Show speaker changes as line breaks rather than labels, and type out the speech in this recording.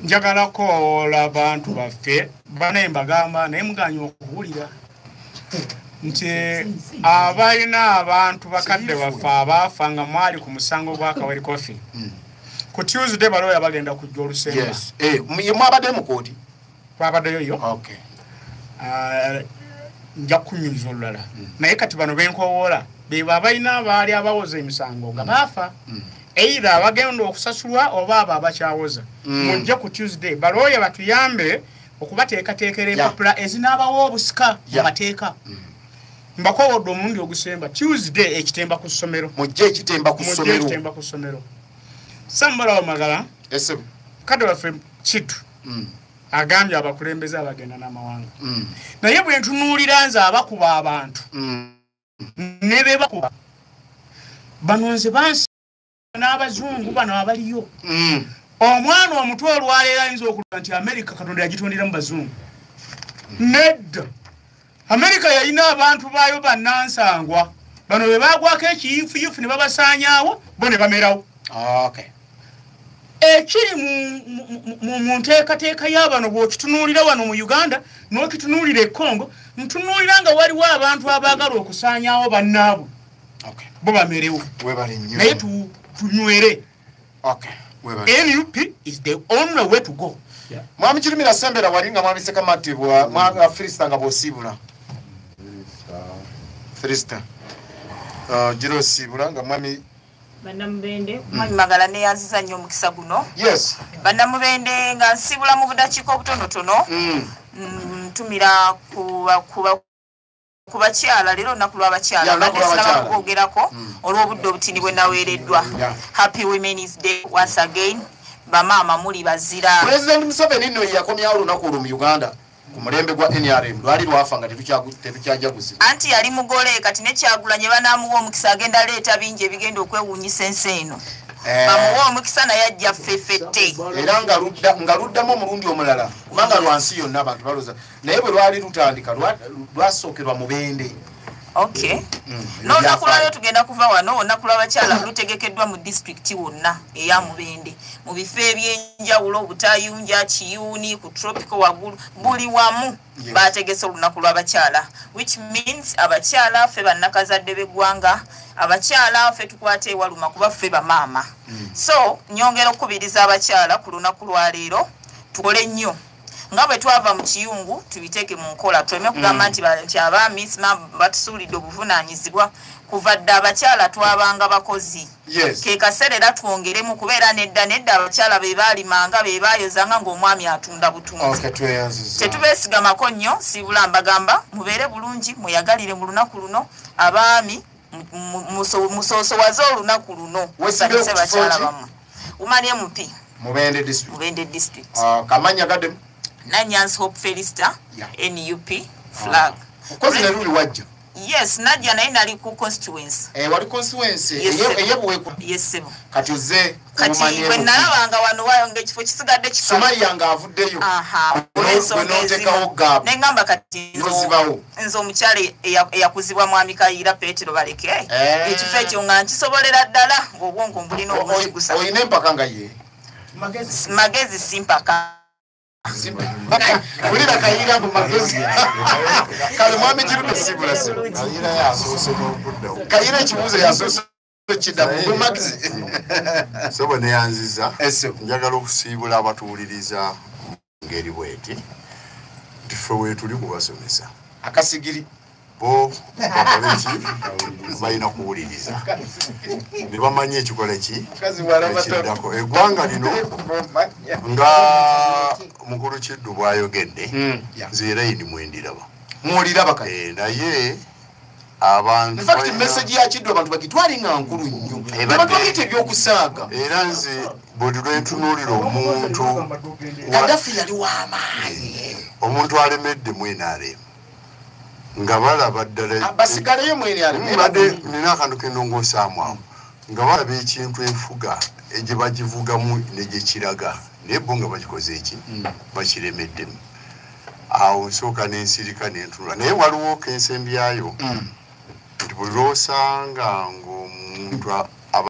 njagala koola abantu baffe banaye mbagamba naye muganya okuwulira nti abalina abantu bakadde baffe abaafa nga mwali ku musango gwa Kawere Coffee ku Tuesday balooya bagenda kujja olusemba
mwabadde mu kooti
twabaddeyo yo nja kunyumiza olulala naye kati bano benkowoola bebo abalina abaali abawoza emisango nga baafa either abagenda okusasulwa oba abo abakyawoza mujje ku Tuesday balooya batuyambe okubateekateekera empapula ezinaabawo obusika mu mateeka mbakowodde omulundi ogusemba Tuesday ekitemba ku ssomero
mujje ekitemba ku
ssomero sambalawo magala kadde waffe Kitu agambye abakulembeze abagenda n'amawanga naye bwe ntunuulira nze abakuba abantu ne bebakuba bano nze bansi n'abazungu bano abaliyo omwana omutwe olwaleero ayinza okulaba nti Amerika Katonda yagitondera mu bazungu nedda Amerika yalina abantu baayo bannansangwa bano be baagwako ekiyifuyifu ne babasaanyaawo bo ne bamerawo ekiri mu nteekateeka y'abano bw'okitunuulira wano mu Uganda n'okitunuulira e Congo ntunuulira nga waliwo abantu abaagala okusaanyaawo bannaabwe bo bamerewo naye tunywere NUP is the only way to go.
Mwami Kirumira Sembera wali nga mwami sekamatibwa mwa Frista nga bosibula Frista jiro sibula nga mwami
Banamubende mwami Magala ne yaziza nnyo mukisa guno.
Yes.
Banamubende nga nsibula mu budakiiko obutonotono ntumira kubakyala lero naku lw'abakyala badde kwogerako olw'obudde obutini bwe naweereddwa. Happy Women's Day once again. Bamama muli bazira.
President Museveni nno yakomyawo olunaku olwo mu Uganda ku mulembe gwa NRM lwali lwafa nga tetukyajaguziba.
Anti yali mugole kati ne Kyagulanyi banaamuwa omukisa agenda leeta bingi ebigenda okwewuunyisa ensi eno. Bamuwa omukisa naye ajja ffeffette.
Era nga luddamu omulundi omulala kubanga lwansi yonna abantu baloza naye bwe lwali lutandika lwasookerwa Mubende.
Okay. No nakulwayo tugenda kuva wano nakulwa abakyala lutegekeddwa mu district wonna eya Mubende mu bifo ebyenjawulo Butayunja Kiyuni ku tropical wagulu buli wamu bategese olunaku lw'abakyala which means abakyala ffe bannakazadde b'eggwanga abakyala ffe tukwate ewaluma kuba ffe bamaama so nyongera okubiriza abakyala ku lunaku lwa leero tukole nnyo nga bwe twava mu kiyungu tubiteeke mu nkola tuleme kugamba nti abaami batusuulidde obuvunaanyizibwa kuva dda abakyala twabanga bakozi ke kaseera era twongeremu kubeera nedda abakyala be baalimanga be baayozanga ng'omwami atunda butunzi tetubeesigamako nnyo siibula mbagamba mubeere bulungi muyagalire mu lunaku luno abaami musoosowaze olunaku luno musanyuse bakyala bammwe umani MP
Mubende district kamanya gaddemu
Nanyans Hope Felista NUP flag.
Kozi neruli wajja.
Yes, Nadia naye nali ku constituency.
Wali constituency eyebuweku.
Yes sebo.
Kati uze
kati bwe nalabanga wano wayo ng'ekifo kisigadde kikalu.
Sumayi yanga avuddeyo.
Nengamba kati nzo omukyale eyakuzibwa mwami Kayiira Petero baleke. Ekifo ekyo nga nkisobolera ddala ng'obwongo mbulina obuzigusa.
Oyina empaka nga ye.
Magezi simpaka.
Ulira Kayiira mu magezi. Kale mwami Kirumira sibula. Kayiira ekibuuzo yasoose kidda mu magezi.
Sobo ne yanziza. Njagala okusiibula abatuwuliriza ngeri bweti. Tufe we tuli kubasomesa.
Akasigiri.
Bo bakoleki balina kuwuliriza. Ne bamanye ekikola ki. Ekiddako eggwanga lino nga mukulu Kiddu bw'ayogedde nze era yindi mwendiraba.
Mwoliraba kale.
Naye abantu
in fact message ya Kiddu abantu bagitwali nga nkulu nnyo. Batwalite ebyokusaaga.
Era nze bwe lwentunuulira omuntu
Gaddafi yali w'amaanyi.
Omuntu alemedde NRM nga balaba ddala
basigaleyo NRM
badde nina akantu kendongoosaamu awo nga balaba ekintu enfuga gye bagivugamu ne gye kiraga naye bo nga bagikoze eki bakiremeddemu awo nsooka n'ensirika n'entunula naye waliwo kensembyayo nti buli lw'osanga ng'omuntu